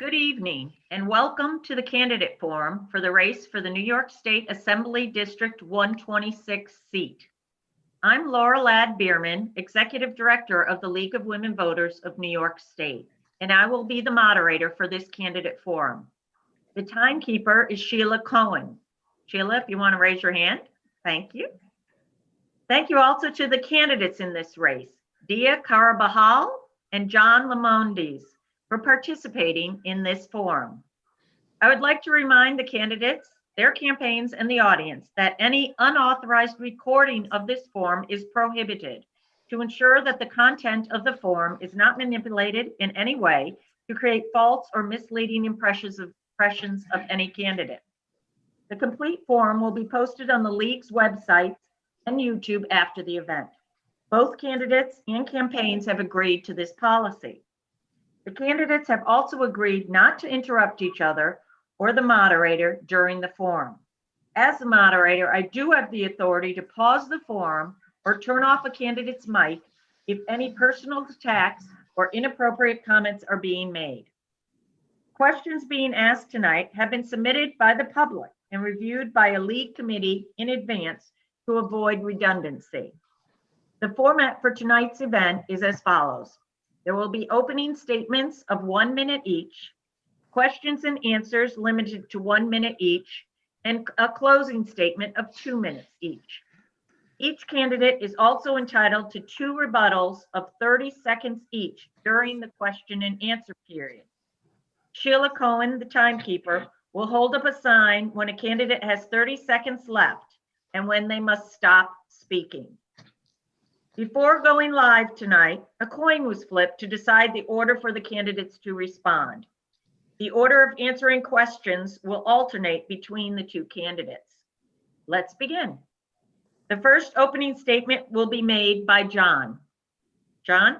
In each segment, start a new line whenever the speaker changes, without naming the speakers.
Good evening and welcome to the candidate forum for the race for the New York State Assembly District 126 seat. I'm Laura Ladd Bierman, Executive Director of the League of Women Voters of New York State, and I will be the moderator for this candidate forum. The timekeeper is Sheila Cohen. Sheila, if you want to raise your hand, thank you. Thank you also to the candidates in this race, Dia Carabajal and John Lamondes, for participating in this forum. I would like to remind the candidates, their campaigns, and the audience that any unauthorized recording of this forum is prohibited to ensure that the content of the forum is not manipulated in any way to create false or misleading impressions of any candidate. The complete forum will be posted on the League's website and YouTube after the event. Both candidates and campaigns have agreed to this policy. The candidates have also agreed not to interrupt each other or the moderator during the forum. As the moderator, I do have the authority to pause the forum or turn off a candidate's mic if any personal attacks or inappropriate comments are being made. Questions being asked tonight have been submitted by the public and reviewed by a League committee in advance to avoid redundancy. The format for tonight's event is as follows. There will be opening statements of 1 minute each, questions and answers limited to 1 minute each, and a closing statement of 2 minutes each. Each candidate is also entitled to 2 rebuttals of 30 seconds each during the question and answer period. Sheila Cohen, the timekeeper, will hold up a sign when a candidate has 30 seconds left and when they must stop speaking. Before going live tonight, a coin was flipped to decide the order for the candidates to respond. The order of answering questions will alternate between the 2 candidates. Let's begin. The first opening statement will be made by John. John?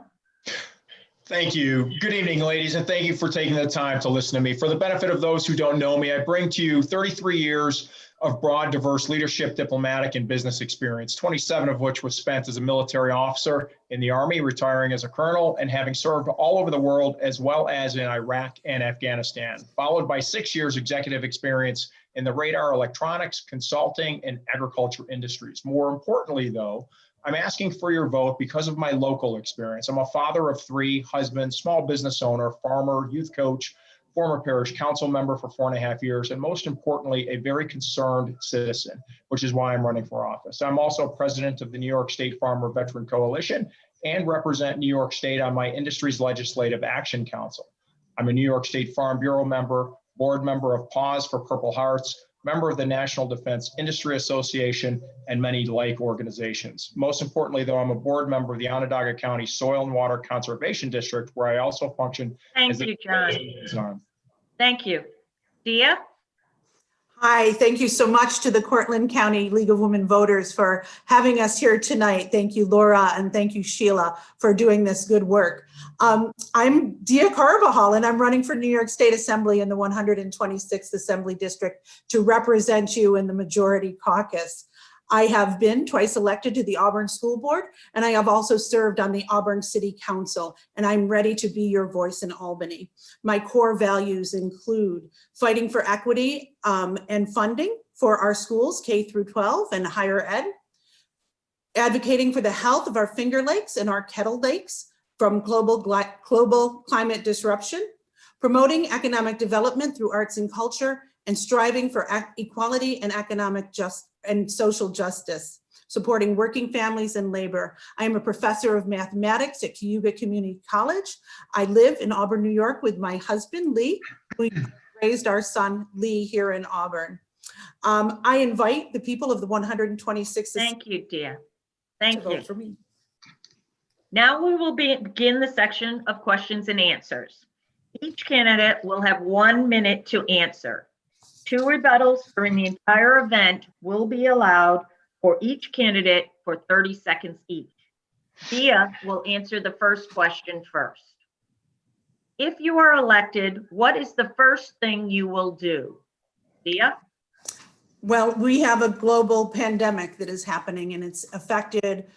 Thank you. Good evening, ladies, and thank you for taking the time to listen to me. For the benefit of those who don't know me, I bring to you 33 years of broad, diverse leadership, diplomatic, and business experience, 27 of which was spent as a military officer in the Army, retiring as a colonel, and having served all over the world, as well as in Iraq and Afghanistan, followed by 6 years executive experience in the radar, electronics, consulting, and agriculture industries. More importantly, though, I'm asking for your vote because of my local experience. I'm a father of 3, husband, small business owner, farmer, youth coach, former parish council member for 4.5 years, and most importantly, a very concerned citizen, which is why I'm running for office. I'm also president of the New York State Farmer Veteran Coalition and represent New York State on my industry's Legislative Action Council. I'm a New York State Farm Bureau member, board member of Paws for Purple Hearts, member of the National Defense Industry Association, and many like organizations. Most importantly, though, I'm a board member of the Onondaga County Soil and Water Conservation District, where I also function as
Thank you, John.
liaison.
Thank you. Dia?
Hi, thank you so much to the Cortland County League of Women Voters for having us here tonight. Thank you, Laura, and thank you, Sheila, for doing this good work. I'm Dia Carabajal, and I'm running for New York State Assembly in the 126th Assembly District to represent you in the Majority Caucus. I have been twice elected to the Auburn School Board, and I have also served on the Auburn City Council, and I'm ready to be your voice in Albany. My core values include fighting for equity and funding for our schools, K through 12 and higher ed, advocating for the health of our Finger Lakes and our Kettle Lakes from global climate disruption, promoting economic development through arts and culture, and striving for equality and economic and social justice, supporting working families and labor. I am a professor of mathematics at Cayuga Community College. I live in Auburn, New York with my husband, Lee. We raised our son, Lee, here in Auburn. I invite the people of the 126th.
Thank you, Dia. Thank you.
For me.
Now we will begin the section of questions and answers. Each candidate will have 1 minute to answer. 2 rebuttals during the entire event will be allowed for each candidate for 30 seconds each. Dia will answer the first question first. If you are elected, what is the first thing you will do? Dia?
Well, we have a global pandemic that is happening, and it's affected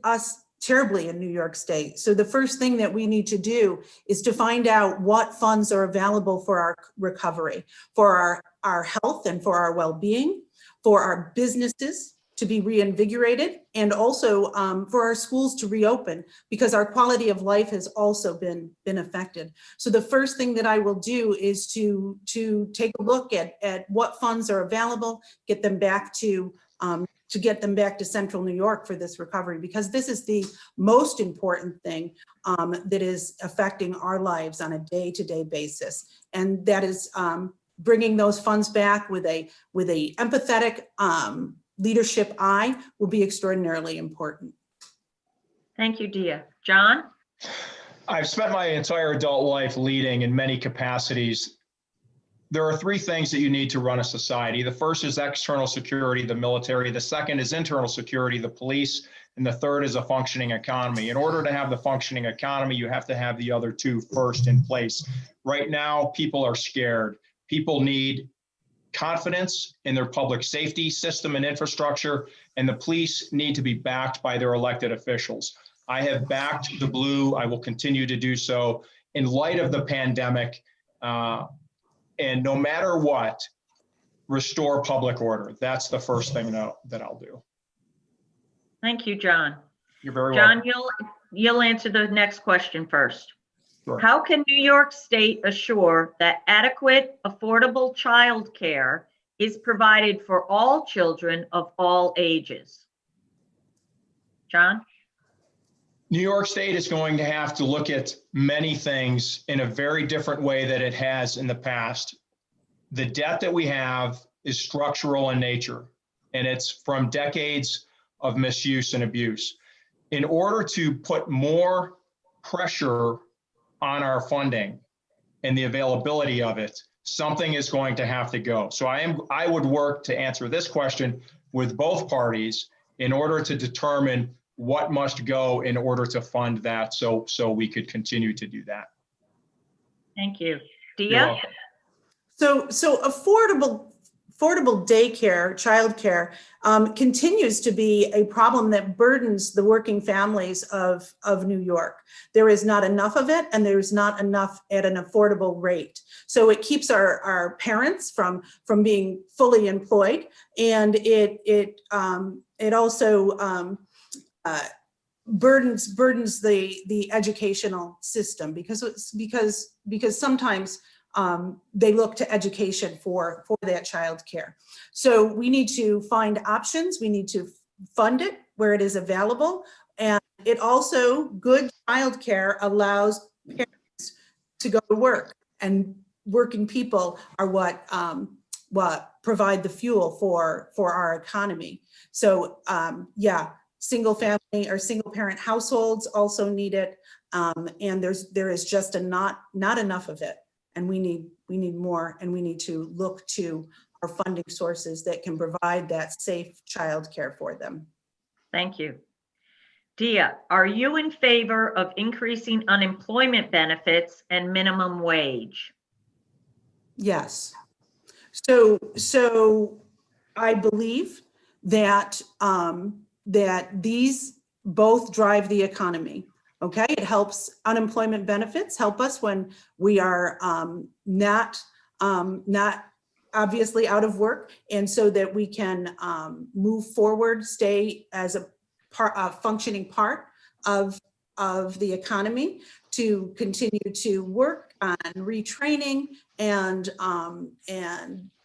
us terribly in New York State. So the first thing that we need to do is to find out what funds are available for our recovery, for our health and for our well-being, for our businesses to be reinvigorated, and also for our schools to reopen, because our quality of life has also been affected. So the first thing that I will do is to take a look at what funds are available, get them back to get them back to Central New York for this recovery, because this is the most important thing that is affecting our lives on a day-to-day basis. And that is bringing those funds back with a empathetic leadership eye will be extraordinarily important.
Thank you, Dia. John?
I've spent my entire adult life leading in many capacities. There are three things that you need to run a society. The first is external security, the military. The second is internal security, the police. And the third is a functioning economy. In order to have the functioning economy, you have to have the other two first in place. Right now, people are scared. People need confidence in their public safety system and infrastructure, and the police need to be backed by their elected officials. I have backed the blue. I will continue to do so in light of the pandemic. And no matter what, restore public order. That's the first thing that I'll do.
Thank you, John.
You're very
John,
welcome.
you'll answer the next question first.
Sure.
How can New York State assure that adequate, affordable childcare is provided for all children of all ages? John?
New York State is going to have to look at many things in a very different way than it has in the past. The debt that we have is structural in nature, and it's from decades of misuse and abuse. In order to put more pressure on our funding and the availability of it, something is going to have to go. So I would work to answer this question with both parties in order to determine what must go in order to fund that, so we could continue to do that.
Thank you.
You're
Dia?
welcome.
So affordable daycare, childcare, continues to be a problem that burdens the working families of New York. There is not enough of it, and there's not enough at an affordable rate. So it keeps our parents from being fully employed, and it also burdens the educational system, because sometimes they look to education for that child care. So we need to find options. We need to fund it where it is available. And it also, good child care allows parents to go to work, and working people are what provide the fuel for our economy. So yeah, single family or single parent households also need it. And there is just not enough of it. And we need more, and we need to look to our funding sources that can provide that safe childcare for them.
Thank you. Dia, are you in favor of increasing unemployment benefits and minimum wage?
Yes. So I believe that that these both drive the economy. Okay, it helps. Unemployment benefits help us when we are not obviously out of work, and so that we can move forward, stay as a functioning part of the economy, to continue to work on retraining and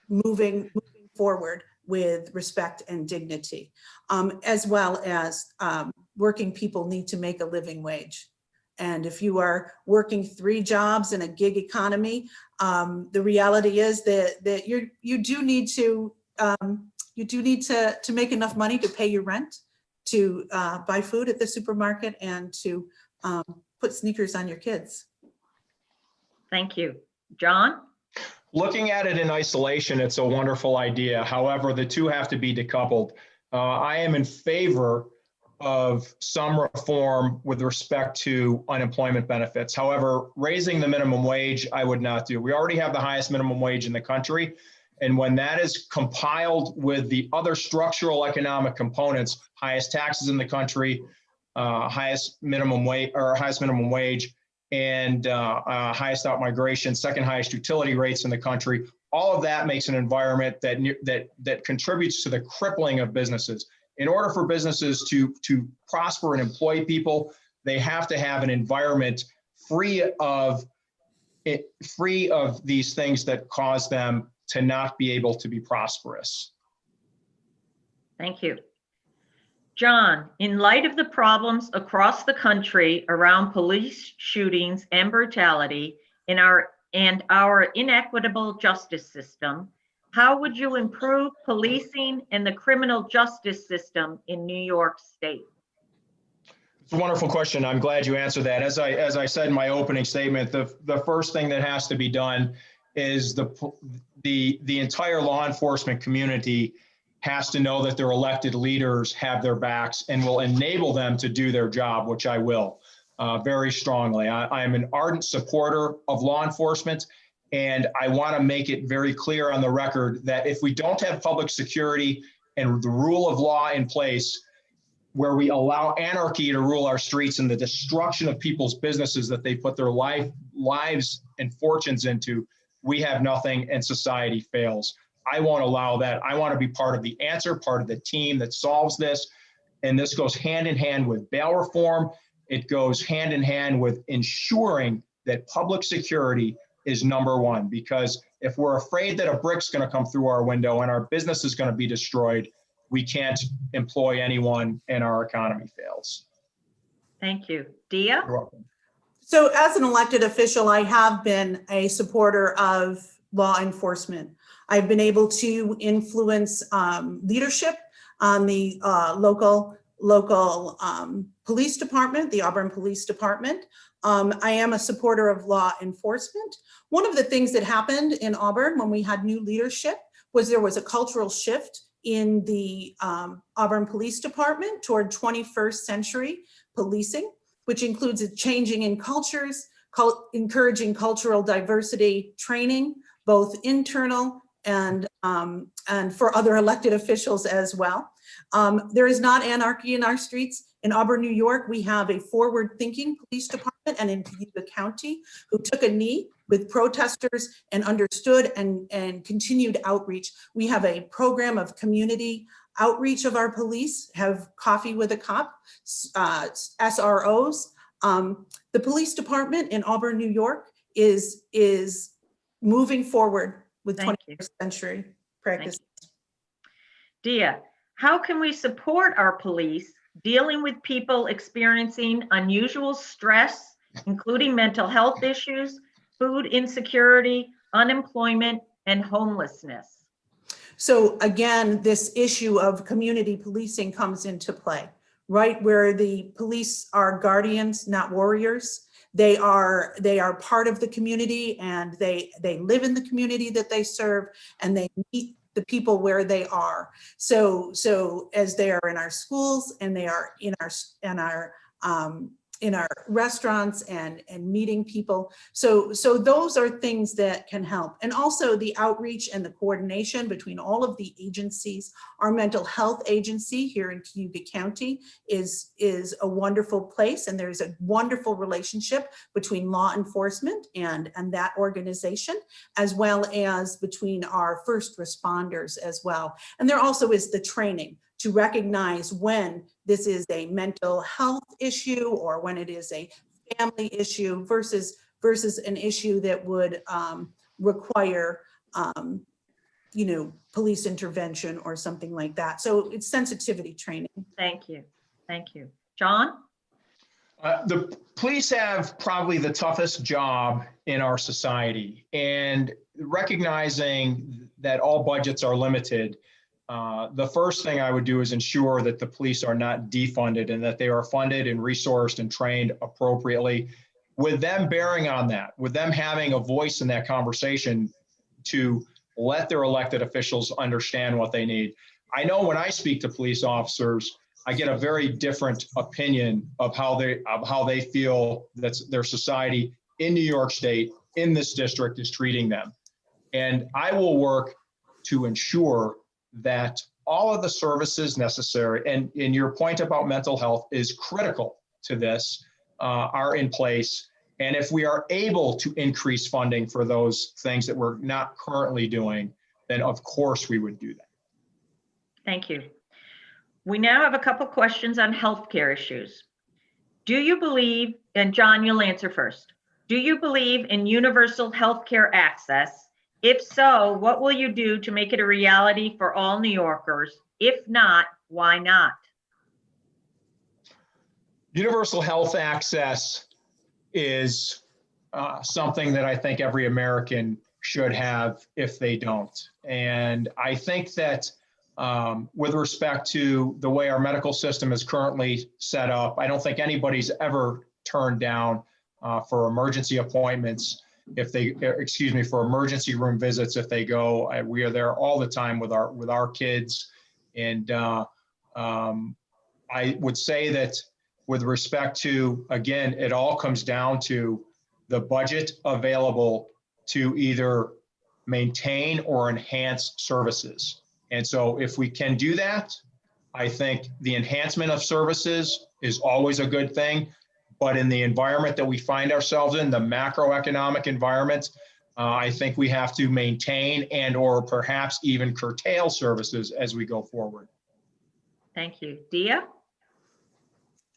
moving forward with respect and dignity, as well as working people need to make a living wage. And if you are working 3 jobs in a gig economy, the reality is that you do need to make enough money to pay your rent, to buy food at the supermarket, and to put sneakers on your kids.
Thank you. John?
Looking at it in isolation, it's a wonderful idea. However, the two have to be decoupled. I am in favor of some reform with respect to unemployment benefits. However, raising the minimum wage, I would not do. We already have the highest minimum wage in the country. And when that is compiled with the other structural economic components, highest taxes in the country, highest minimum wage and highest out migration, second highest utility rates in the country. All of that makes an environment that contributes to the crippling of businesses. In order for businesses to prosper and employ people, they have to have an environment free of these things that cause them to not be able to be prosperous.
Thank you. John, in light of the problems across the country around police shootings and brutality and our inequitable justice system, how would you improve policing and the criminal justice system in New York State?
It's a wonderful question. I'm glad you answered that. As I said in my opening statement, the first thing that has to be done is the entire law enforcement community has to know that their elected leaders have their backs and will enable them to do their job, which I will very strongly. I am an ardent supporter of law enforcement, and I want to make it very clear on the record that if we don't have public security and the rule of law in place, where we allow anarchy to rule our streets and the destruction of people's businesses that they put their lives and fortunes into, we have nothing and society fails. I won't allow that. I want to be part of the answer, part of the team that solves this. And this goes hand in hand with bail reform. It goes hand in hand with ensuring that public security is number one, because if we're afraid that a brick's going to come through our window and our business is going to be destroyed, we can't employ anyone and our economy fails.
Thank you. Dia?
You're welcome.
So as an elected official, I have been a supporter of law enforcement. I've been able to influence leadership on the local police department, the Auburn Police Department. I am a supporter of law enforcement. One of the things that happened in Auburn when we had new leadership was there was a cultural shift in the Auburn Police Department toward 21st century policing, which includes a changing in cultures, encouraging cultural diversity training, both internal and for other elected officials as well. There is not anarchy in our streets. In Auburn, New York, we have a forward-thinking police department, and in Cayuga County, who took a knee with protesters and understood and continued outreach. We have a program of community outreach of our police, have coffee with a cop, SROs. The police department in Auburn, New York is moving forward with 21st century practices.
Dia, how can we support our police dealing with people experiencing unusual stress, including mental health issues, food insecurity, unemployment, and homelessness?
So again, this issue of community policing comes into play, right? Where the police are guardians, not warriors. They are part of the community, and they live in the community that they serve, and they meet the people where they are. So as they are in our schools, and they are in our restaurants and meeting people. So those are things that can help. And also the outreach and the coordination between all of the agencies. Our mental health agency here in Cayuga County is a wonderful place, and there's a wonderful relationship between law enforcement and that organization, as well as between our first responders as well. And there also is the training to recognize when this is a mental health issue or when it is a family issue versus an issue that would require, police intervention or something like that. So it's sensitivity training.
Thank you. Thank you. John?
The police have probably the toughest job in our society, and recognizing that all budgets are limited, the first thing I would do is ensure that the police are not defunded and that they are funded and resourced and trained appropriately, with them bearing on that, with them having a voice in that conversation to let their elected officials understand what they need. I know when I speak to police officers, I get a very different opinion of how they feel that their society in New York State, in this district, is treating them. And I will work to ensure that all of the services necessary, and your point about mental health is critical to this, are in place. And if we are able to increase funding for those things that we're not currently doing, then of course we would do that.
Thank you. We now have a couple questions on healthcare issues. Do you believe, and John, you'll answer first. Do you believe in universal healthcare access? If so, what will you do to make it a reality for all New Yorkers? If not, why not?
Universal health access is something that I think every American should have if they don't. And I think that with respect to the way our medical system is currently set up, I don't think anybody's ever turned down for emergency appointments if they, excuse me, for emergency room visits if they go. We are there all the time with our kids. And I would say that with respect to, again, it all comes down to the budget available to either maintain or enhance services. And so if we can do that, I think the enhancement of services is always a good thing. But in the environment that we find ourselves in, the macroeconomic environment, I think we have to maintain and or perhaps even curtail services as we go forward.
Thank you. Dia?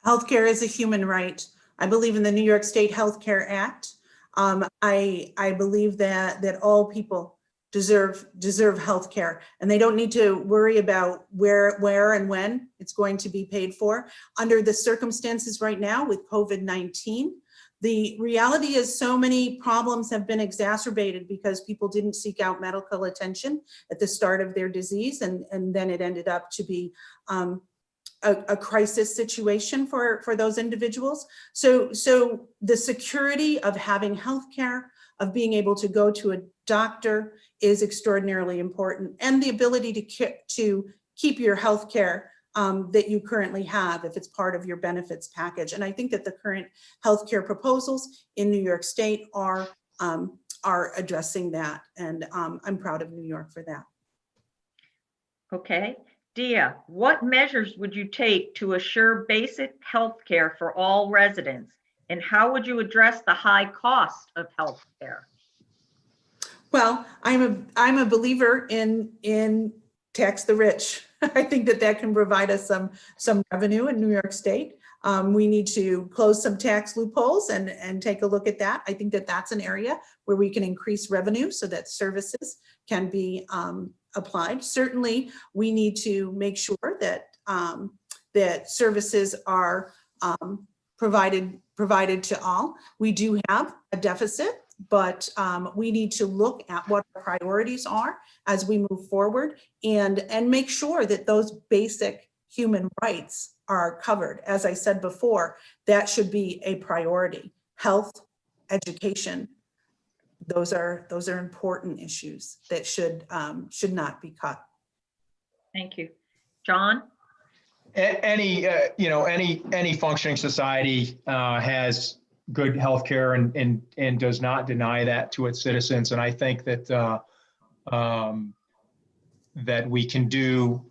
Healthcare is a human right. I believe in the New York State Healthcare Act. I believe that all people deserve healthcare, and they don't need to worry about where and when it's going to be paid for. Under the circumstances right now with COVID-19, the reality is so many problems have been exacerbated because people didn't seek out medical attention at the start of their disease, and then it ended up to be a crisis situation for those individuals. So the security of having healthcare, of being able to go to a doctor is extraordinarily important, and the ability to keep your healthcare that you currently have if it's part of your benefits package. And I think that the current healthcare proposals in New York State are addressing that, and I'm proud of New York for that.
Okay. Dia, what measures would you take to assure basic health care for all residents? And how would you address the high cost of health care?
Well, I'm a believer in tax the rich. I think that can provide us some revenue in New York State. We need to close some tax loopholes and take a look at that. I think that that's an area where we can increase revenue so that services can be applied. Certainly, we need to make sure that that services are provided to all. We do have a deficit, but we need to look at what our priorities are as we move forward and make sure that those basic human rights are covered. As I said before, that should be a priority. Health, education, those are important issues that should not be cut.
Thank you. John?
Any functioning society has good healthcare and does not deny that to its citizens. And I think that that we can do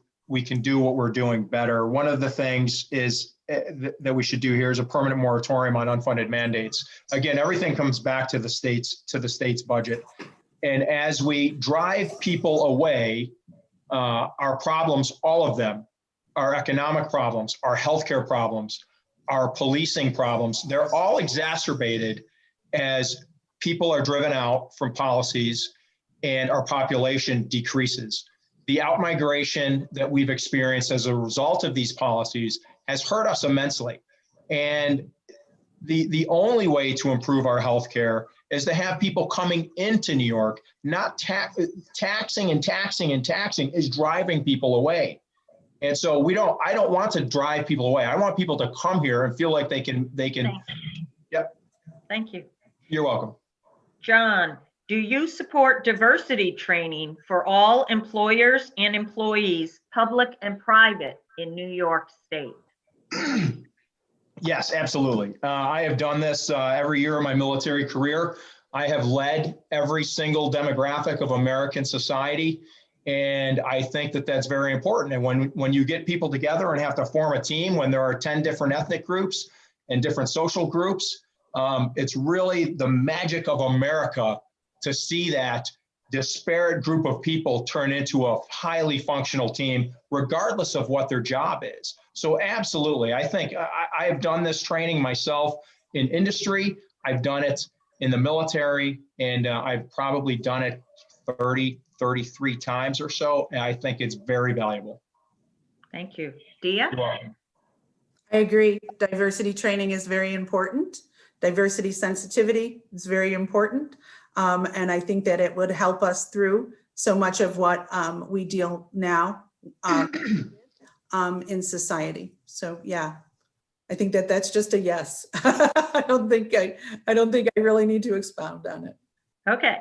what we're doing better. One of the things is that we should do here is a permanent moratorium on unfunded mandates. Again, everything comes back to the state's budget. And as we drive people away, our problems, all of them, our economic problems, our healthcare problems, our policing problems, they're all exacerbated as people are driven out from policies and our population decreases. The outmigration that we've experienced as a result of these policies has hurt us immensely. And the only way to improve our healthcare is to have people coming into New York, not taxing is driving people away. And so I don't want to drive people away. I want people to come here and feel like they can. Yep.
Thank you.
You're welcome.
John, do you support diversity training for all employers and employees, public and private, in New York State?
Yes, absolutely. I have done this every year of my military career. I have led every single demographic of American society. And I think that that's very important. And when you get people together and have to form a team, when there are 10 different ethnic groups and different social groups, it's really the magic of America to see that disparate group of people turn into a highly functional team, regardless of what their job is. So absolutely, I think I have done this training myself in industry. I've done it in the military, and I've probably done it 33 times or so. And I think it's very valuable.
Thank you. Dia?
You're welcome.
I agree. Diversity training is very important. Diversity sensitivity is very important. And I think that it would help us through so much of what we deal now in society. So yeah, I think that that's just a yes. I don't think I really need to expound on it.
Okay.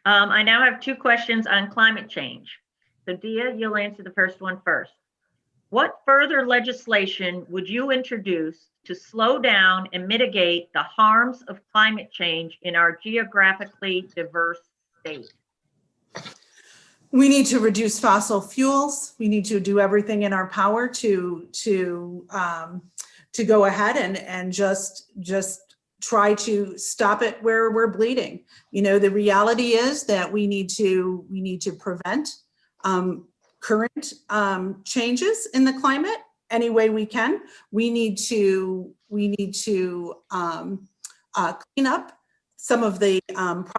I now have two questions on climate change. So Dia, you'll answer the first one first. What further legislation would you introduce to slow down and mitigate the harms of climate change in our geographically diverse state?
We need to reduce fossil fuels. We need to do everything in our power to go ahead and just try to stop it where we're bleeding. You know, the reality is that we need to prevent current changes in the climate any way we can. We need to clean up some of the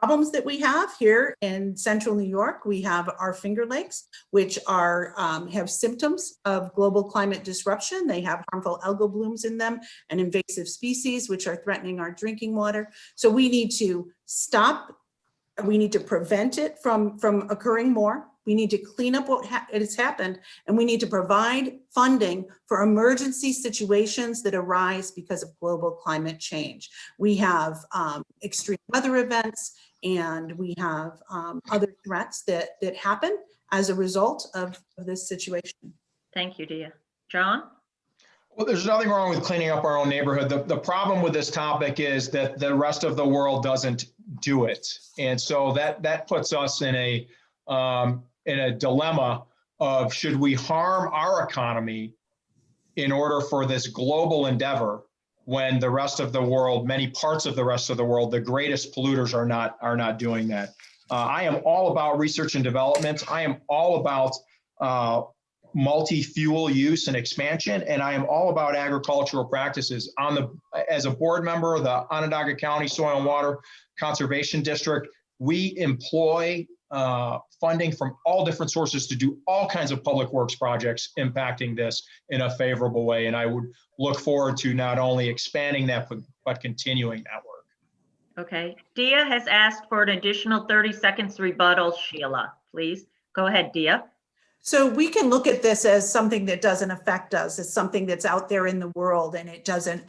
problems that we have here in central New York. We have our Finger Lakes, which are have symptoms of global climate disruption. They have harmful algal blooms in them and invasive species, which are threatening our drinking water. So we need to stop. We need to prevent it from occurring more. We need to clean up what has happened, and we need to provide funding for emergency situations that arise because of global climate change. We have extreme weather events, and we have other threats that happen as a result of this situation.
Thank you, Dia. John?
Well, there's nothing wrong with cleaning up our own neighborhood. The problem with this topic is that the rest of the world doesn't do it. And so that puts us in a dilemma of, should we harm our economy in order for this global endeavor when the rest of the world, many parts of the rest of the world, the greatest polluters are not doing that. I am all about research and development. I am all about multi-fuel use and expansion, and I am all about agricultural practices. As a board member of the Onondaga County Soil and Water Conservation District, we employ funding from all different sources to do all kinds of public works projects impacting this in a favorable way. And I would look forward to not only expanding that, but continuing that work.
Okay. Dia has asked for an additional 30 seconds rebuttal. Sheila, please go ahead, Dia.
So we can look at this as something that doesn't affect us. It's something that's out there in the world, and it doesn't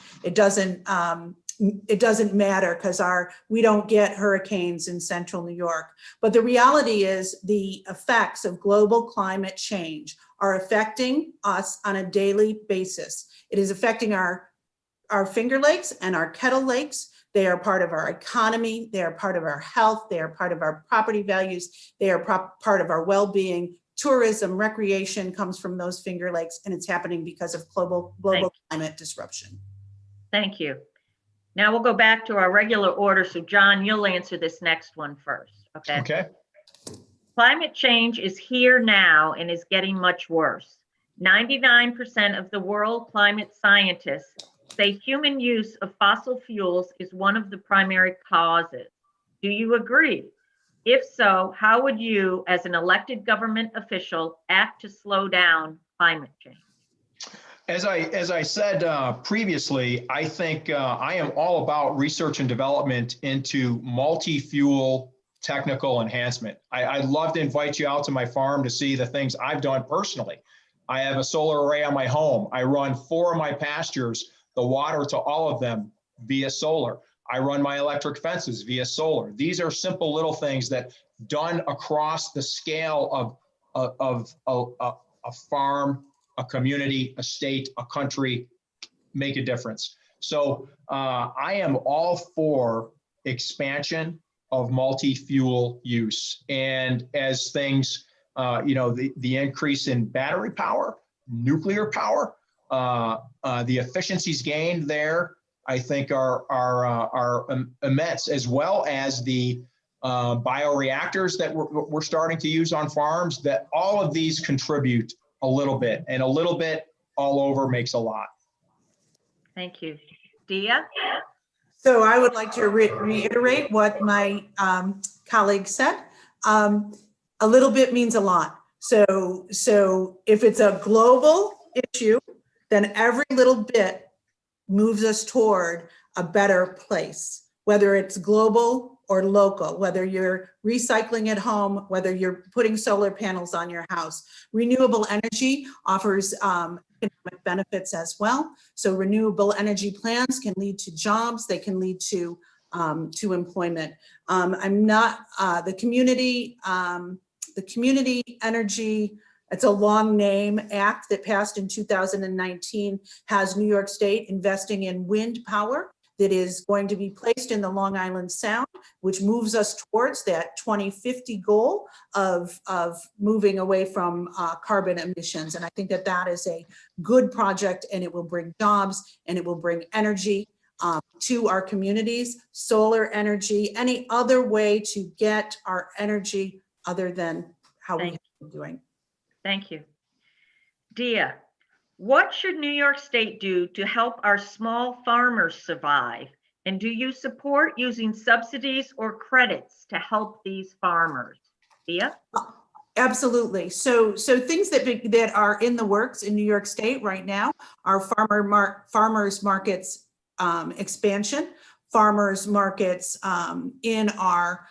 matter because we don't get hurricanes in central New York. But the reality is the effects of global climate change are affecting us on a daily basis. It is affecting our Finger Lakes and our Kettle Lakes. They are part of our economy. They are part of our health. They are part of our property values. They are part of our well-being. Tourism, recreation comes from those Finger Lakes, and it's happening because of global climate disruption.
Thank you. Now we'll go back to our regular order. So John, you'll answer this next one first, okay?
Okay.
Climate change is here now and is getting much worse. 99% of the world climate scientists say human use of fossil fuels is one of the primary causes. Do you agree? If so, how would you, as an elected government official, act to slow down climate change?
As I said previously, I think I am all about research and development into multi-fuel technical enhancement. I'd love to invite you out to my farm to see the things I've done personally. I have a solar array on my home. I run 4 of my pastures, the water to all of them via solar. I run my electric fences via solar. These are simple little things that, done across the scale of a farm, a community, a state, a country, make a difference. So I am all for expansion of multi-fuel use. And as things the increase in battery power, nuclear power, the efficiencies gained there, I think are immense, as well as the bioreactors that we're starting to use on farms. That all of these contribute a little bit, and a little bit all over makes a lot.
Thank you. Dia?
So I would like to reiterate what my colleague said. A little bit means a lot. So if it's a global issue, then every little bit moves us toward a better place, whether it's global or local, whether you're recycling at home, whether you're putting solar panels on your house. Renewable energy offers economic benefits as well. So renewable energy plans can lead to jobs, they can lead to employment. The community energy, it's a long name, act that passed in 2019 has New York State investing in wind power that is going to be placed in the Long Island Sound, which moves us towards that 2050 goal of moving away from carbon emissions. And I think that that is a good project, and it will bring jobs and it will bring energy to our communities, solar energy, any other way to get our energy other than how we have been doing.
Thank you. Dia, what should New York State do to help our small farmers survive? And do you support using subsidies or credits to help these farmers? Dia?
Absolutely. So things that are in the works in New York State right now are farmers markets expansion, farmers markets in our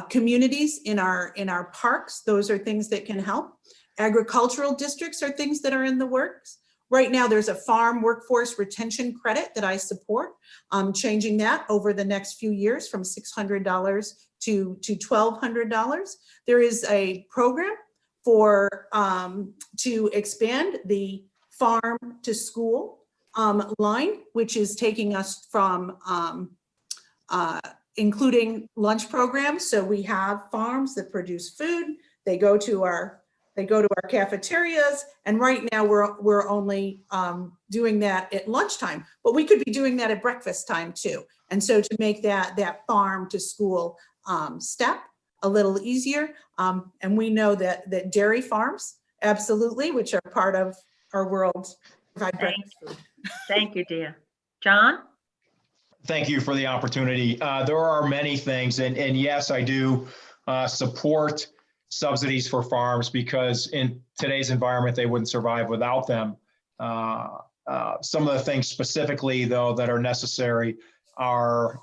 communities, in our parks. Those are things that can help. Agricultural districts are things that are in the works. Right now, there's a farm workforce retention credit that I support. Changing that over the next few years from $600 to $1,200. There is a program for to expand the farm to school line, which is taking us from including lunch programs. So we have farms that produce food. They go to our cafeterias, and right now we're only doing that at lunchtime, but we could be doing that at breakfast time too. And so to make that farm to school step a little easier, and we know that dairy farms, absolutely, which are part of our world, provide breakfast food.
Thank you, Dia. John?
Thank you for the opportunity. There are many things, and yes, I do support subsidies for farms, because in today's environment, they wouldn't survive without them. Some of the things specifically, though, that are necessary are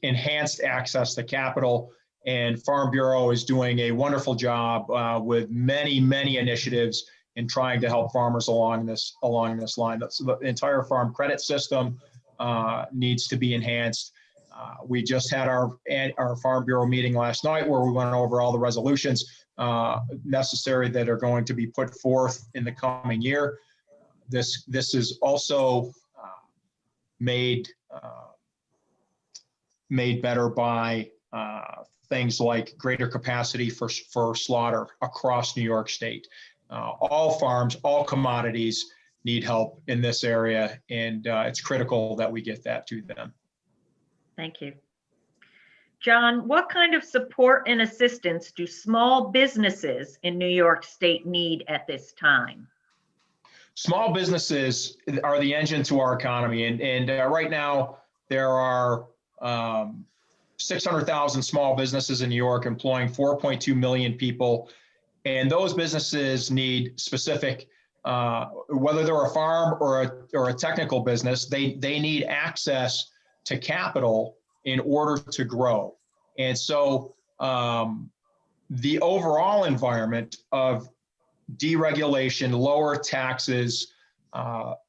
enhanced access to capital, and Farm Bureau is doing a wonderful job with many initiatives in trying to help farmers along this line. The entire farm credit system needs to be enhanced. We just had our Farm Bureau meeting last night, where we went over all the resolutions necessary that are going to be put forth in the coming year. This is also made better by things like greater capacity for slaughter across New York State. All farms, all commodities need help in this area, and it's critical that we get that to them.
Thank you. John, what kind of support and assistance do small businesses in New York State need at this time?
Small businesses are the engine to our economy, and right now there are 600,000 small businesses in New York employing 4.2 million people, and those businesses need specific, whether they're a farm or a technical business, they need access to capital in order to grow. And so the overall environment of deregulation, lower taxes,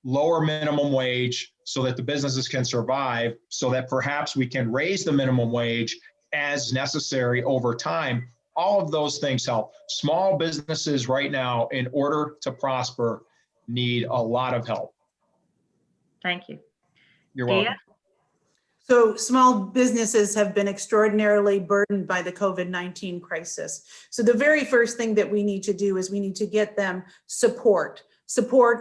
lower minimum wage, so that the businesses can survive, so that perhaps we can raise the minimum wage as necessary over time, all of those things help. Small businesses right now, in order to prosper, need a lot of help.
Thank you.
You're welcome.
So small businesses have been extraordinarily burdened by the COVID-19 crisis. So the very first thing that we need to do is we need to get them support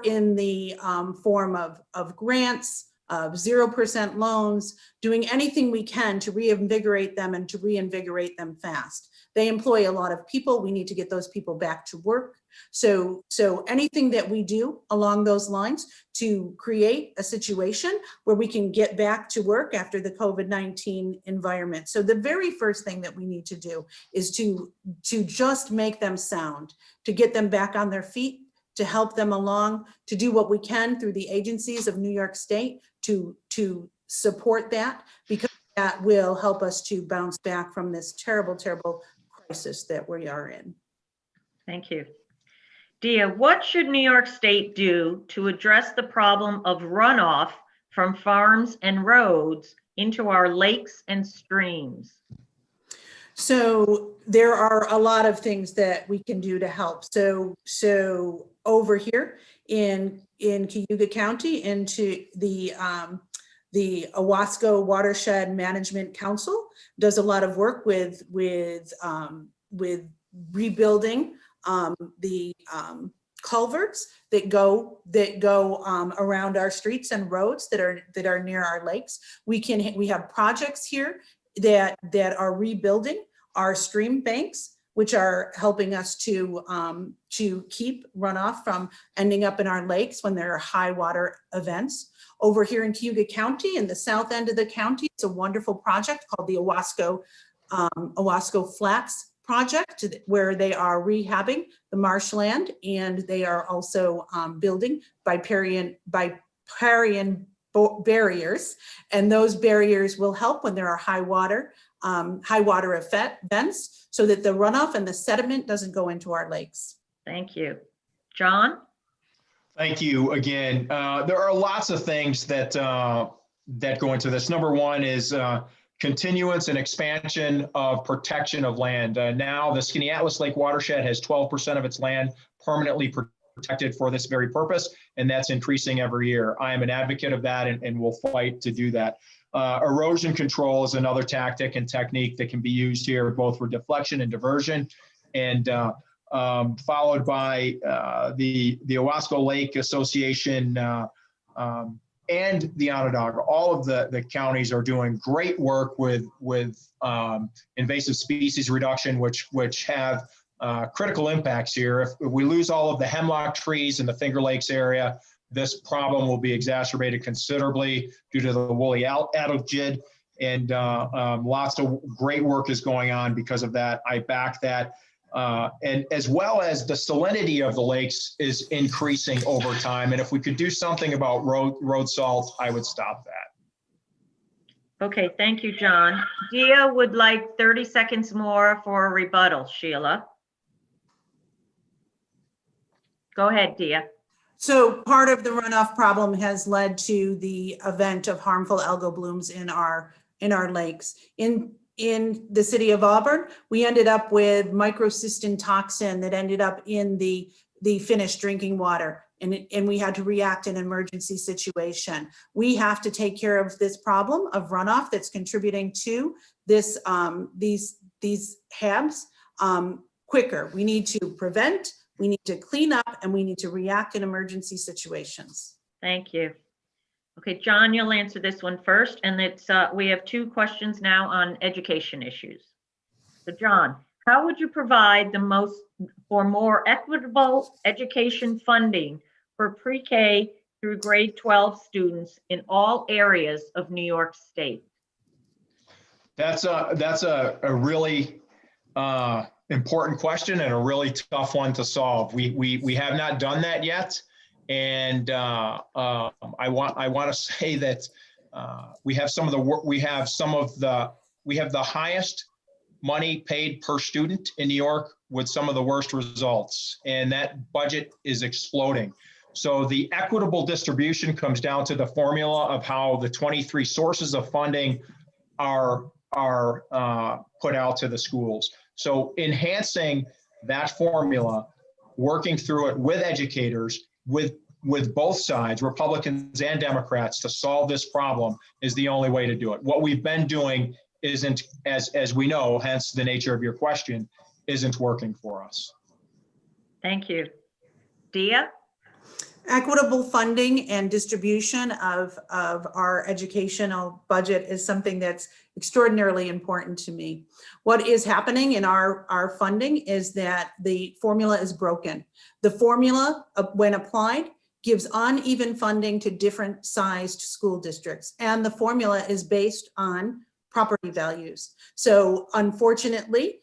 in the form of grants, of 0% loans, doing anything we can to reinvigorate them and to reinvigorate them fast. They employ a lot of people. We need to get those people back to work. So anything that we do along those lines to create a situation where we can get back to work after the COVID-19 environment. So the very first thing that we need to do is to just make them sound, to get them back on their feet, to help them along, to do what we can through the agencies of New York State to support that, because that will help us to bounce back from this terrible, terrible crisis that we are in.
Thank you. Dia, what should New York State do to address the problem of runoff from farms and roads into our lakes and streams?
So there are a lot of things that we can do to help. So over here in Cayuga County, into the Owasco Watershed Management Council does a lot of work with rebuilding the culverts that go around our streets and roads that are near our lakes. We have projects here that are rebuilding our stream banks, which are helping us to keep runoff from ending up in our lakes when there are high water events. Over here in Cayuga County, in the south end of the county, it's a wonderful project called the Owasco Flats project, where they are rehabbing the marshland, and they are also building riparian barriers, and those barriers will help when there are high water events, so that the runoff and the sediment doesn't go into our lakes.
Thank you. John?
Thank you again. There are lots of things that go into this. Number one is continuance and expansion of protection of land. Now the Skaneateles Lake watershed has 12% of its land permanently protected for this very purpose, and that's increasing every year. I am an advocate of that, and will fight to do that. Erosion control is another tactic and technique that can be used here, both for deflection and diversion, and followed by the Owasco Lake Association and the Onondaga. All of the counties are doing great work with invasive species reduction, which have critical impacts here. If we lose all of the hemlock trees in the Finger Lakes area, this problem will be exacerbated considerably due to the woolly algid, and lots of great work is going on because of that. I back that. And as well as the salinity of the lakes is increasing over time. And if we could do something about road salt, I would stop that.
Okay, thank you, John. Dia would like 30 seconds more for a rebuttal. Sheila? Go ahead, Dia.
So part of the runoff problem has led to the event of harmful algal blooms in our lakes. In the city of Auburn, we ended up with microcystin toxin that ended up in the finished drinking water, and we had to react in an emergency situation. We have to take care of this problem of runoff that's contributing to this these HABs quicker. We need to prevent, we need to clean up, and we need to react in emergency situations.
Thank you. Okay, John, you'll answer this one first, and it's we have two questions now on education issues. So John, how would you provide for more equitable education funding for pre-K through grade 12 students in all areas of New York State?
That's a really important question, and a really tough one to solve. We have not done that yet. And I want to say that we have the highest money paid per student in New York with some of the worst results, and that budget is exploding. So the equitable distribution comes down to the formula of how the 23 sources of funding are put out to the schools. So enhancing that formula, working through it with educators, with with both sides, Republicans and Democrats, to solve this problem is the only way to do it. What we've been doing isn't, as we know, hence the nature of your question, isn't working for us.
Thank you. Dia?
Equitable funding and distribution of our educational budget is something that's extraordinarily important to me. What is happening in our funding is that the formula is broken. The formula, when applied, gives uneven funding to different sized school districts, and the formula is based on property values. So unfortunately,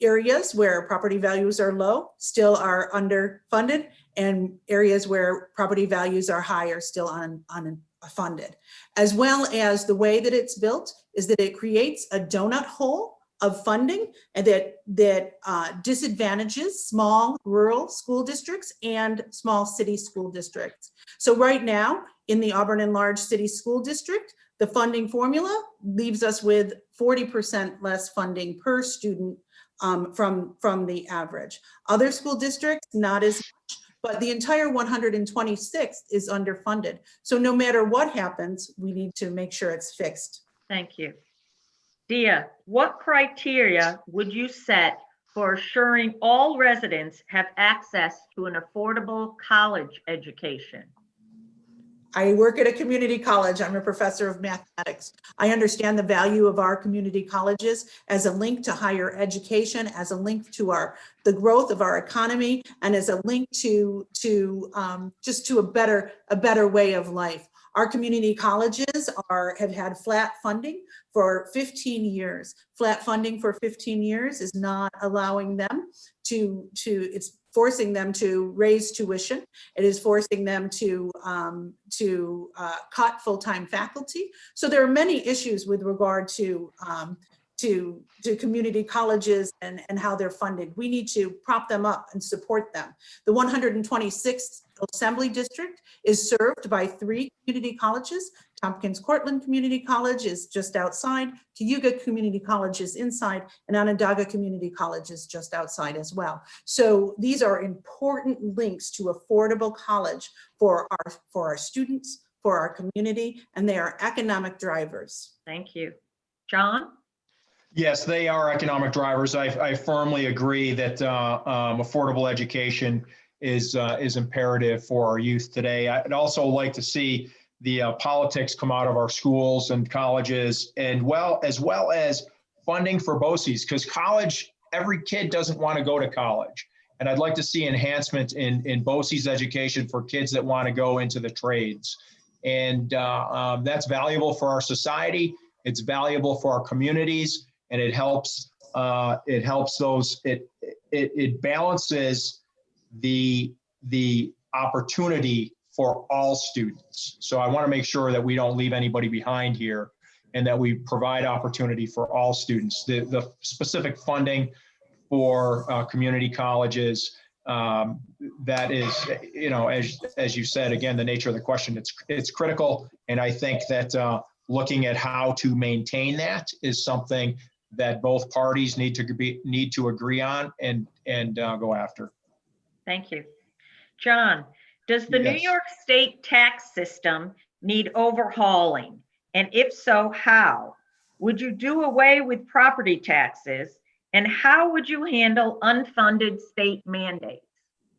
areas where property values are low still are underfunded, and areas where property values are high are still unfunded. As well as the way that it's built is that it creates a donut hole of funding and that disadvantages small rural school districts and small city school districts. So right now in the Auburn Enlarged City School District, the funding formula leaves us with 40% less funding per student from the average. Other school districts, not as much, but the entire 126th is underfunded. So no matter what happens, we need to make sure it's fixed.
Thank you. Dia, what criteria would you set for assuring all residents have access to an affordable college education?
I work at a community college. I'm a professor of mathematics. I understand the value of our community colleges as a link to higher education, as a link to the growth of our economy, and as a link to just to a better way of life. Our community colleges have had flat funding for 15 years. Flat funding for 15 years is not allowing them it's forcing them to raise tuition. It is forcing them to cut full-time faculty. So there are many issues with regard to community colleges and how they're funded. We need to prop them up and support them. The 126th Assembly District is served by 3 community colleges. Tompkins Cortland Community College is just outside, Cayuga Community College is inside, and Onondaga Community College is just outside as well. So these are important links to affordable college for our students, for our community, and they are economic drivers.
Thank you. John?
Yes, they are economic drivers. I firmly agree that affordable education is imperative for our youth today. I'd also like to see the politics come out of our schools and colleges, and as well as funding for BOCES, because college, every kid doesn't want to go to college. And I'd like to see enhancement in BOCES education for kids that want to go into the trades. And that's valuable for our society. It's valuable for our communities, and it helps those, it balances the opportunity for all students. So I want to make sure that we don't leave anybody behind here and that we provide opportunity for all students. The specific funding for community colleges, that is, as you said, again, the nature of the question, it's critical. And I think that looking at how to maintain that is something that both parties need to agree on and go after.
Thank you. John, does the New
Yes.
York State tax system need overhauling? And if so, how? Would you do away with property taxes? And how would you handle unfunded state mandates?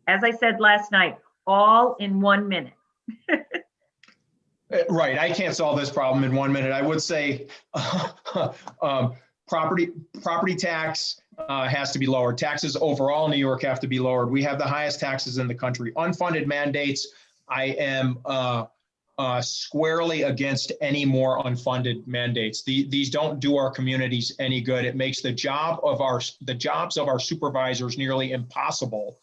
As I said last night, all in 1 minute.
Right, I can't solve this problem in 1 minute. I would say property tax has to be lowered. Taxes overall in New York have to be lowered. We have the highest taxes in the country. Unfunded mandates, I am squarely against any more unfunded mandates. These don't do our communities any good. It makes the jobs of our supervisors nearly impossible,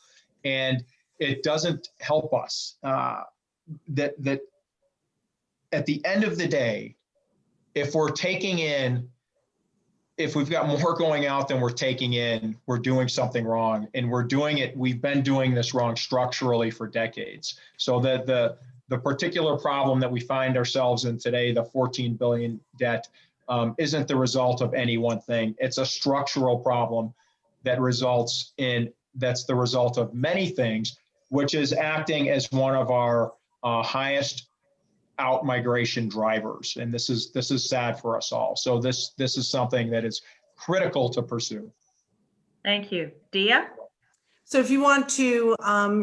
and it doesn't help us. That at the end of the day, if we've got more going out than we're taking in, we're doing something wrong, and we've been doing this wrong structurally for decades. So the particular problem that we find ourselves in today, the 14 billion debt, isn't the result of any one thing. It's a structural problem that's the result of many things, which is acting as one of our highest out migration drivers. And this is sad for us all. So this is something that is critical to pursue.
Thank you. Dia?
So if you want to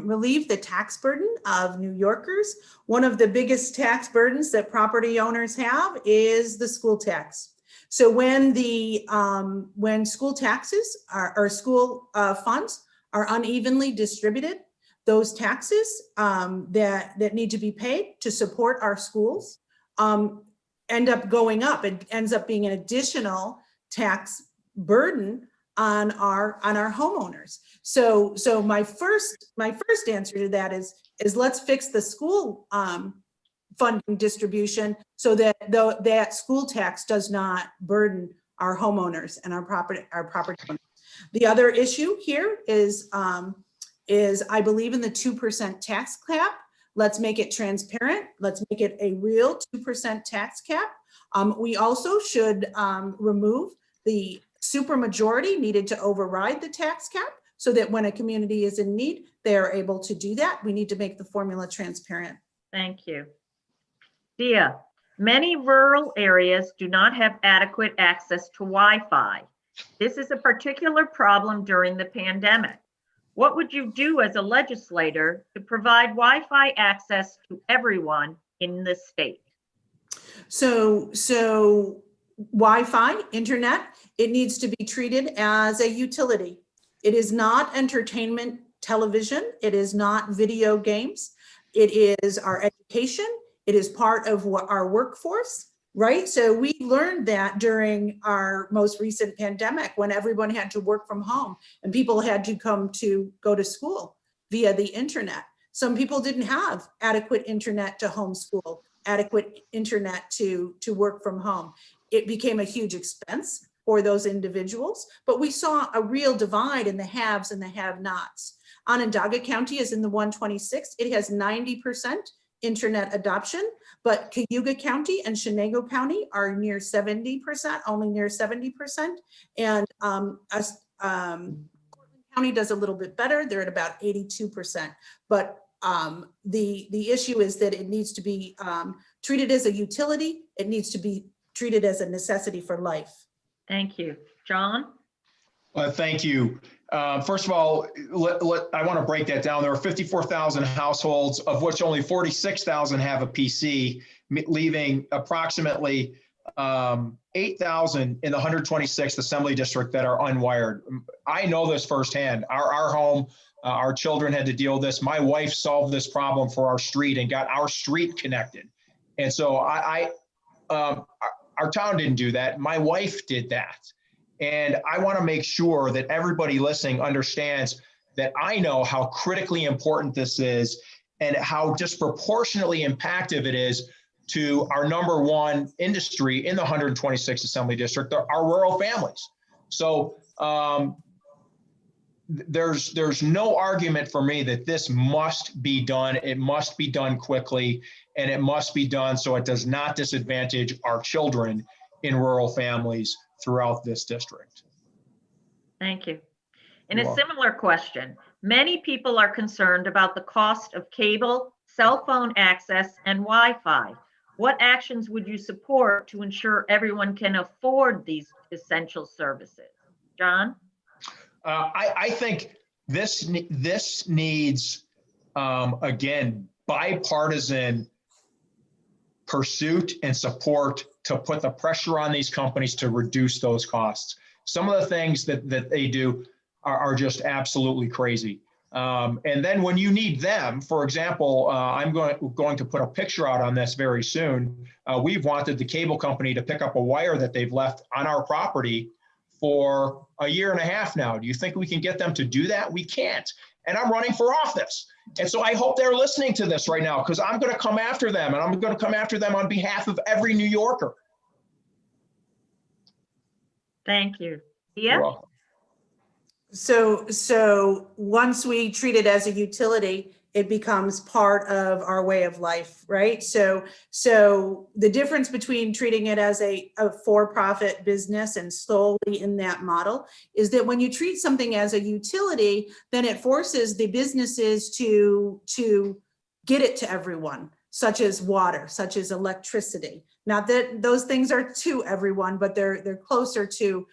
relieve the tax burden of New Yorkers, one of the biggest tax burdens that property owners have is the school tax. So when school taxes or school funds are unevenly distributed, those taxes that need to be paid to support our schools end up going up. It ends up being an additional tax burden on our homeowners. So my first answer to that is let's fix the school funding distribution so that that school tax does not burden our homeowners and our property owners. The other issue here is I believe in the 2% tax cap. Let's make it transparent. Let's make it a real 2% tax cap. We also should remove the supermajority needed to override the tax cap so that when a community is in need, they are able to do that. We need to make the formula transparent.
Thank you. Dia, many rural areas do not have adequate access to Wi-Fi. This is a particular problem during the pandemic. What would you do as a legislator to provide Wi-Fi access to everyone in the state?
So Wi-Fi, internet, it needs to be treated as a utility. It is not entertainment television. It is not video games. It is our education. It is part of our workforce, right? So we learned that during our most recent pandemic when everyone had to work from home and people had to go to school via the internet. Some people didn't have adequate internet to homeschool, adequate internet to work from home. It became a huge expense for those individuals, but we saw a real divide in the haves and the have-nots. Onondaga County is in the 126. It has 90% internet adoption, but Cayuga County and Chenango County are near 70%, only near 70%. And Cortland County does a little bit better. They're at about 82%. But the issue is that it needs to be treated as a utility. It needs to be treated as a necessity for life.
Thank you. John?
Thank you. First of all, I want to break that down. There are 54,000 households, of which only 46,000 have a PC, leaving approximately 8,000 in the 126th Assembly District that are unwired. I know this firsthand. Our home, our children had to deal with this. My wife solved this problem for our street and got our street connected. And so our town didn't do that. My wife did that. And I want to make sure that everybody listening understands that I know how critically important this is and how disproportionately impactful it is to our number one industry in the 126th Assembly District, our rural families. So there's no argument for me that this must be done. It must be done quickly, and it must be done so it does not disadvantage our children in rural families throughout this district.
Thank you. In a similar question, many people are concerned about the cost of cable, cell phone access, and Wi-Fi. What actions would you support to ensure everyone can afford these essential services? John?
I think this needs, again, bipartisan pursuit and support to put the pressure on these companies to reduce those costs. Some of the things that they do are just absolutely crazy. And then when you need them, for example, I'm going to put a picture out on this very soon. We've wanted the cable company to pick up a wire that they've left on our property for a year and a half now. Do you think we can get them to do that? We can't. And I'm running for office. And so I hope they're listening to this right now, because I'm going to come after them, and I'm going to come after them on behalf of every New Yorker.
Thank you. Yeah.
So once we treat it as a utility, it becomes part of our way of life, right? So the difference between treating it as a for-profit business and solely in that model is that when you treat something as a utility, then it forces the businesses to get it to everyone, such as water, such as electricity. Not that those things are to everyone, but they're closer to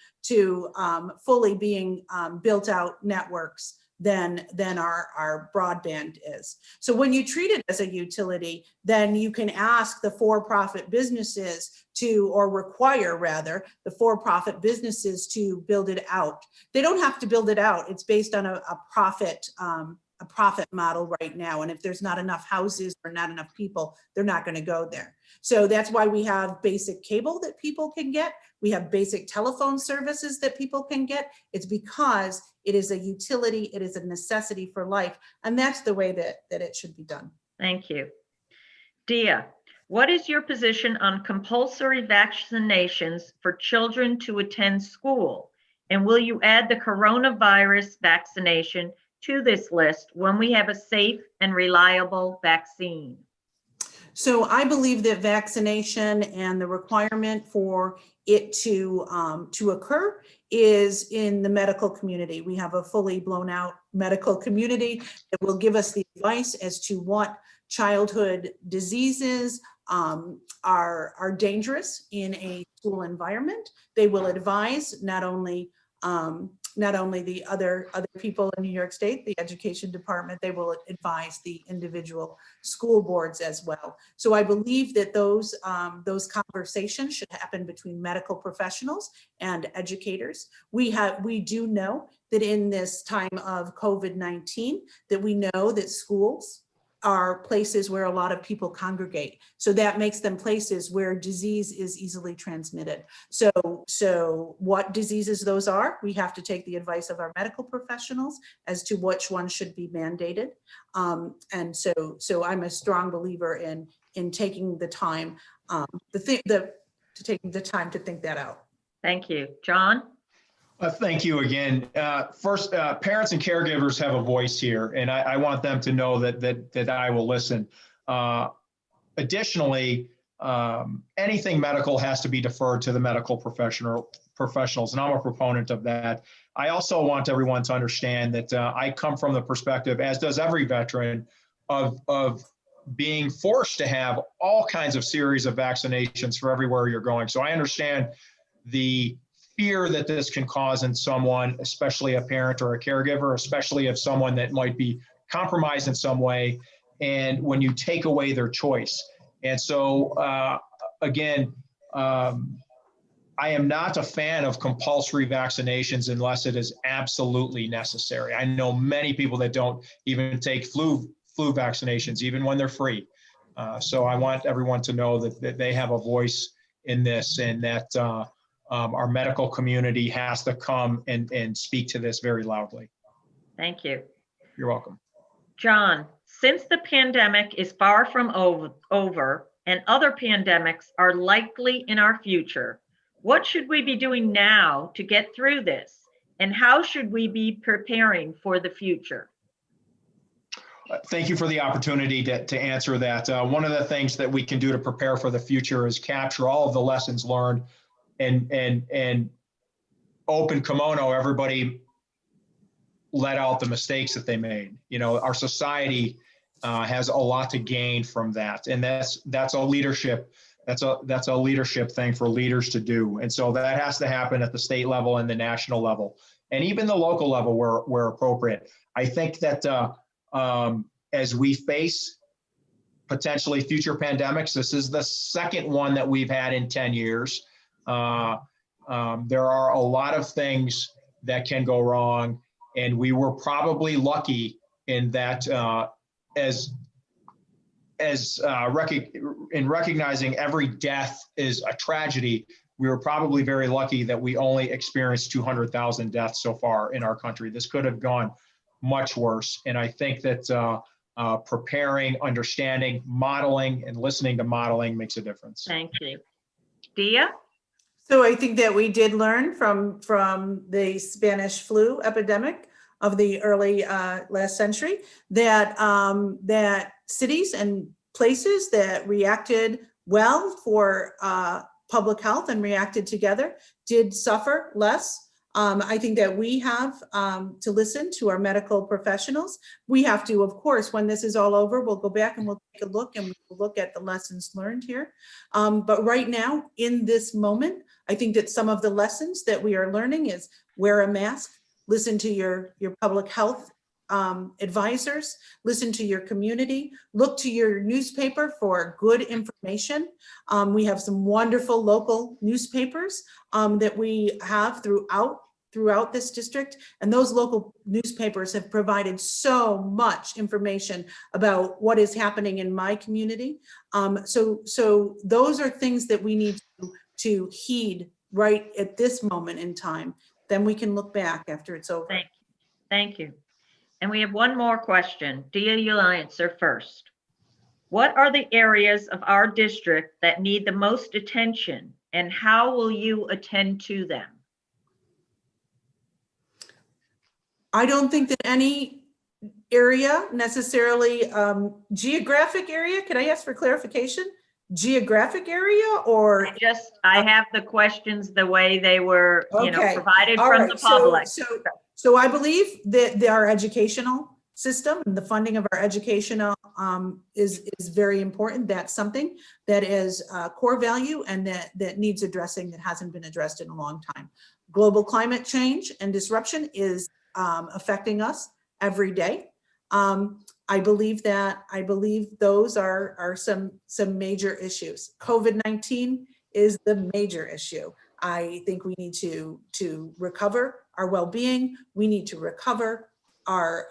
fully being built out networks than our broadband is. So when you treat it as a utility, then you can ask the for-profit businesses to, or require rather, the for-profit businesses to build it out. They don't have to build it out. It's based on a profit model right now. And if there's not enough houses or not enough people, they're not going to go there. So that's why we have basic cable that people can get. We have basic telephone services that people can get. It's because it is a utility, it is a necessity for life. And that's the way that it should be done.
Thank you. Dia, what is your position on compulsory vaccinations for children to attend school? And will you add the coronavirus vaccination to this list when we have a safe and reliable vaccine?
So I believe that vaccination and the requirement for it to occur is in the medical community. We have a fully blown out medical community that will give us the advice as to what childhood diseases are dangerous in a school environment. They will advise not only the other people in New York State, the education department, they will advise the individual school boards as well. So I believe that those conversations should happen between medical professionals and educators. We do know that in this time of COVID-19, that we know that schools are places where a lot of people congregate. So that makes them places where disease is easily transmitted. So what diseases those are, we have to take the advice of our medical professionals as to which one should be mandated. And so I'm a strong believer in taking the time, taking the time to think that out.
Thank you. John?
Thank you again. First, parents and caregivers have a voice here, and I want them to know that I will listen. Additionally, anything medical has to be deferred to the medical professionals, and I'm a proponent of that. I also want everyone to understand that I come from the perspective, as does every veteran, of being forced to have all kinds of series of vaccinations for everywhere you're going. So I understand the fear that this can cause in someone, especially a parent or a caregiver, especially if someone that might be compromised in some way, and when you take away their choice. And so, again, I am not a fan of compulsory vaccinations unless it is absolutely necessary. I know many people that don't even take flu vaccinations, even when they're free. So I want everyone to know that they have a voice in this, and that our medical community has to come and speak to this very loudly.
Thank you.
You're welcome.
John, since the pandemic is far from over and other pandemics are likely in our future, what should we be doing now to get through this? And how should we be preparing for the future?
Thank you for the opportunity to answer that. One of the things that we can do to prepare for the future is capture all of the lessons learned and open kimono, everybody let out the mistakes that they made. You know, our society has a lot to gain from that, and that's a leadership. That's a leadership thing for leaders to do, and so that has to happen at the state level and the national level, and even the local level where appropriate. I think that as we face potentially future pandemics, this is the second one that we've had in 10 years. There are a lot of things that can go wrong, and we were probably lucky in that in recognizing every death is a tragedy. We were probably very lucky that we only experienced 200,000 deaths so far in our country. This could have gone much worse, and I think that preparing, understanding, modeling, and listening to modeling makes a difference.
Thank you. Dia?
So I think that we did learn from the Spanish flu epidemic of the early last century, that that cities and places that reacted well for public health and reacted together did suffer less. I think that we have to listen to our medical professionals. We have to, of course, when this is all over, we'll go back and we'll take a look and we'll look at the lessons learned here. But right now, in this moment, I think that some of the lessons that we are learning is wear a mask, listen to your public health advisors, listen to your community, look to your newspaper for good information. We have some wonderful local newspapers that we have throughout this district, and those local newspapers have provided so much information about what is happening in my community. So those are things that we need to heed right at this moment in time. Then we can look back after it's over.
Thank you. And we have one more question. Dia, you'll answer first. What are the areas of our district that need the most attention, and how will you attend to them?
I don't think that any area necessarily, geographic area, could I ask for clarification? Geographic area or?
I have the questions the way they were,
Okay.
provided
All
from
right.
the public.
So I believe that our educational system and the funding of our educational is very important. That's something that is a core value and that needs addressing, that hasn't been addressed in a long time. Global climate change and disruption is affecting us every day. I believe those are some major issues. COVID-19 is the major issue. I think we need to recover our well-being. We need to recover our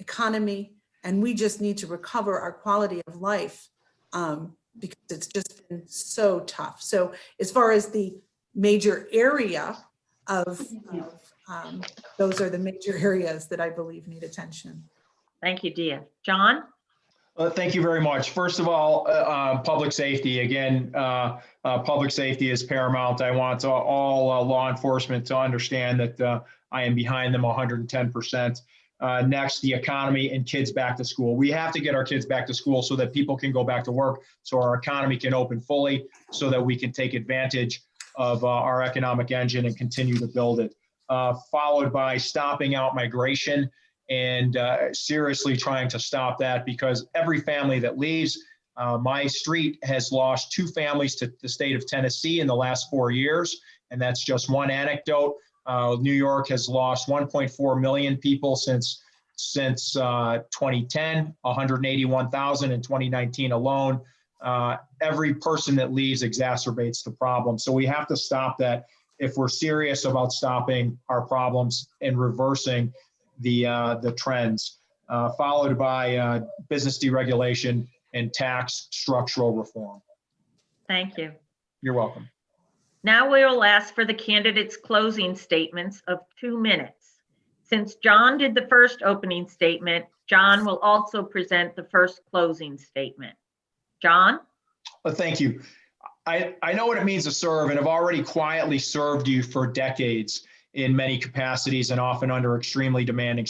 economy, and we just need to recover our quality of life because it's just been so tough. So as far as the major area of those are the major areas that I believe need attention.
Thank you, Dia. John?
Thank you very much. First of all, public safety. Again, public safety is paramount. I want all law enforcement to understand that I am behind them 110%. Next, the economy and kids back to school. We have to get our kids back to school so that people can go back to work, so our economy can open fully, so that we can take advantage of our economic engine and continue to build it. Followed by stopping out migration and seriously trying to stop that, because every family that leaves, my street has lost 2 families to the state of Tennessee in the last 4 years. And that's just one anecdote. New York has lost 1.4 million people since 2010, 181,000 in 2019 alone. Every person that leaves exacerbates the problem. So we have to stop that if we're serious about stopping our problems and reversing the trends, followed by business deregulation and tax structural reform.
Thank you.
You're welcome.
Now we will ask for the candidates' closing statements of 2 minutes. Since John did the first opening statement, John will also present the first closing statement. John?
Thank you. I know what it means to serve, and have already quietly served you for decades in many capacities and often under extremely demanding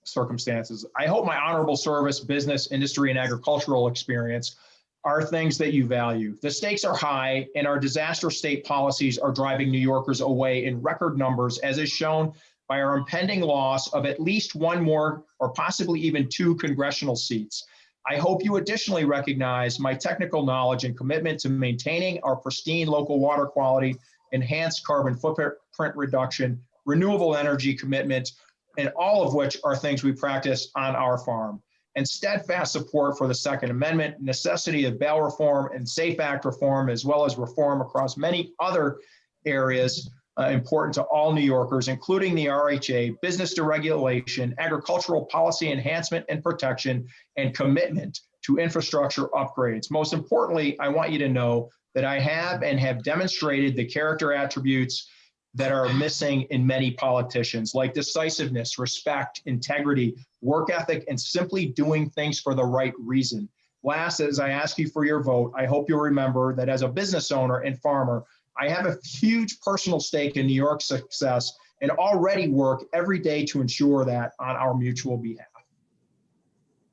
circumstances. I hope my honorable service, business, industry, and agricultural experience are things that you value. The stakes are high, and our disaster state policies are driving New Yorkers away in record numbers, as is shown by our impending loss of at least 1 more or possibly even 2 congressional seats. I hope you additionally recognize my technical knowledge and commitment to maintaining our pristine local water quality, enhanced carbon footprint reduction, renewable energy commitment, and all of which are things we practice on our farm, and steadfast support for the Second Amendment, necessity of bail reform and SAFE Act reform, as well as reform across many other areas important to all New Yorkers, including the RHA, business deregulation, agricultural policy enhancement and protection, and commitment to infrastructure upgrades. Most importantly, I want you to know that I have and have demonstrated the character attributes that are missing in many politicians, like decisiveness, respect, integrity, work ethic, and simply doing things for the right reason. Last, as I ask you for your vote, I hope you'll remember that as a business owner and farmer, I have a huge personal stake in New York's success and already work every day to ensure that on our mutual behalf.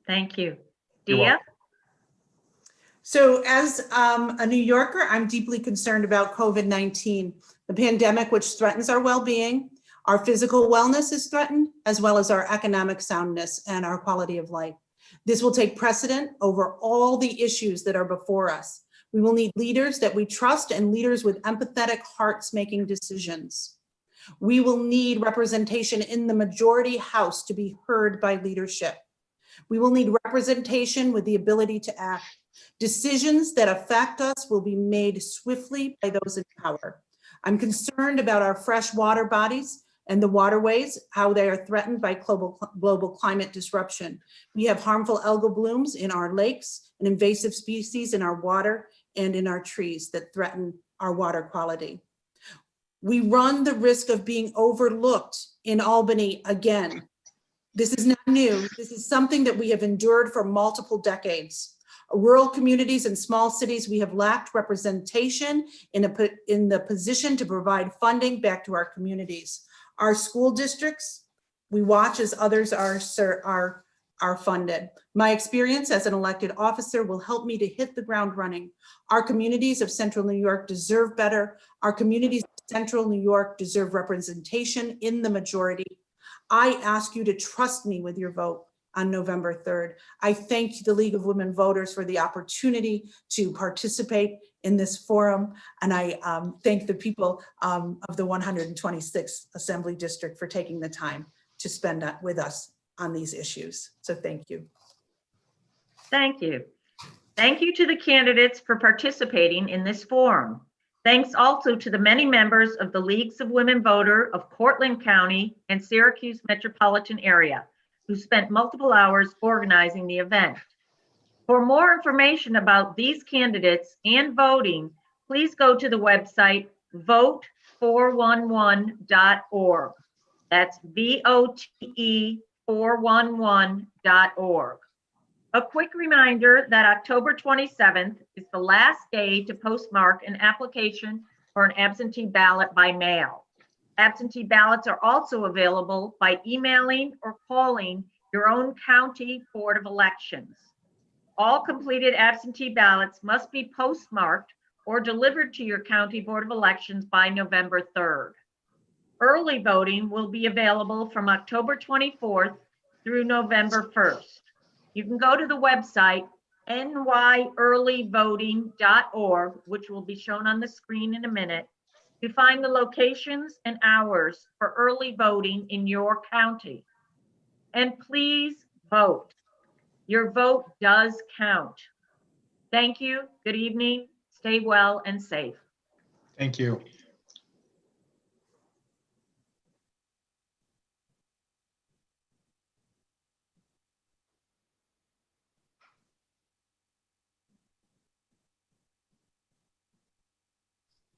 Thank you.
You're
Dia?
welcome.
So as a New Yorker, I'm deeply concerned about COVID-19, the pandemic which threatens our well-being. Our physical wellness is threatened, as well as our economic soundness and our quality of life. This will take precedent over all the issues that are before us. We will need leaders that we trust and leaders with empathetic hearts making decisions. We will need representation in the majority house to be heard by leadership. We will need representation with the ability to act. Decisions that affect us will be made swiftly by those in power. I'm concerned about our fresh water bodies and the waterways, how they are threatened by global climate disruption. We have harmful algal blooms in our lakes and invasive species in our water and in our trees that threaten our water quality. We run the risk of being overlooked in Albany again. This is not new. This is something that we have endured for multiple decades. Rural communities and small cities, we have lacked representation in the position to provide funding back to our communities. Our school districts, we watch as others are funded. My experience as an elected officer will help me to hit the ground running. Our communities of Central New York deserve better. Our communities of Central New York deserve representation in the majority. I ask you to trust me with your vote on November 3rd. I thank the League of Women Voters for the opportunity to participate in this forum. And I thank the people of the 126th Assembly District for taking the time to spend with us on these issues. So thank you.
Thank you. Thank you to the candidates for participating in this forum. Thanks also to the many members of the Leagues of Women Voter of Cortland County and Syracuse metropolitan area who spent multiple hours organizing the event. For more information about these candidates and voting, please go to the website vote411.org. That's VOTE411.org. A quick reminder that October 27th is the last day to postmark an application for an absentee ballot by mail. Absentee ballots are also available by emailing or calling your own county board of elections. All completed absentee ballots must be postmarked or delivered to your county board of elections by November 3rd. Early voting will be available from October 24th through November 1st. You can go to the website nyearlyvoting.org, which will be shown on the screen in a minute, to find the locations and hours for early voting in your county. And please vote. Your vote does count. Thank you. Good evening. Stay well and safe.
Thank you.